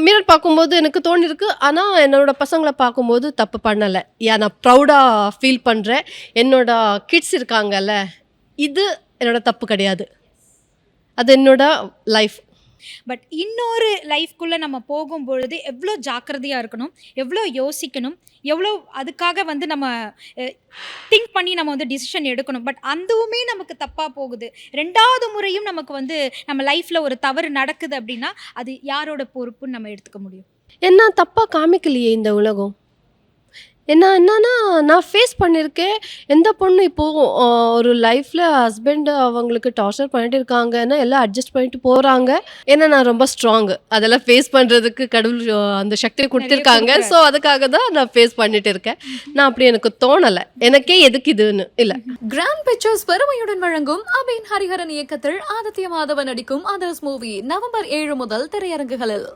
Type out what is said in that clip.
Mirror பார்க்கும்போது எனக்கு தோணிருக்கு. ஆனா, என்னோட பசங்கள பார்க்கும்போது தப்பு பண்ணல. நான் ப்ரவுடா ஃபீல் பண்றேன். என்னோட கிட்ஸ் இருக்காங்கல்ல, இது என்னோட தப்பு கிடையாது. அது என்னோட லைஃப். பட் இன்னொரு லைஃப்குள்ள நம்ம போகும்பொழுது எவ்வளோ ஜாக்கிரதையா இருக்கணும், எவ்வளோ யோசிக்கணும், எவ்வளோ அதுக்காக வந்து நம்ம திங்க் பண்ணி நம்ம வந்து டிசிஷன் எடுக்கணும். பட் அதுவுமே நமக்கு தப்பா போகுது. 2வது முறையும் நமக்கு வந்து நம்ம லைஃப்ல ஒரு தவறு நடக்குது அப்படின்னா, அது யாரோட பொறுப்புன்னு நம்ம எடுத்துக்க முடியும்? என்ன தப்பா காமிக்கலையே இந்த உலகம். என்னன்னா, நான் ஃபேஸ் பண்ணியிருக்கேன். எந்த பொண்ணு இப்போ ஒரு லைஃப்ல ஹஸ்பண்ட் அவங்களுக்கு டார்ச்சர் பண்ணிட்டு இருக்காங்கன்னா, எல்லாம் அட்ஜஸ்ட் பண்ணிட்டு போறாங்க. ஏன்னா நான் ரொம்ப ஸ்ட்ராங்கு. அதெல்லாம் ஃபேஸ் பண்றதுக்கு கடவுள் அந்த சக்திய நெறைய குடுத்துருக்காங்க. குடுக்குறாரு. ஸோ, அதுக்காக தான் நான் ஃபேஸ் பண்ணிட்டு இருக்கேன். நான் அப்படி எனக்கு தோணல. எனக்கே எதுக்கு இதுன்னு இல்ல. கிராண்ட் பிக்சர்ஸ் பெருமையுடன் வழங்கும் அபின் ஹரிஹரன் இயக்கத்தில் ஆதித்ய மாதவன் நடிக்கும் அதர்ஸ் மூவி நவம்பர் 7 முதல் திரையரங்குகளில்.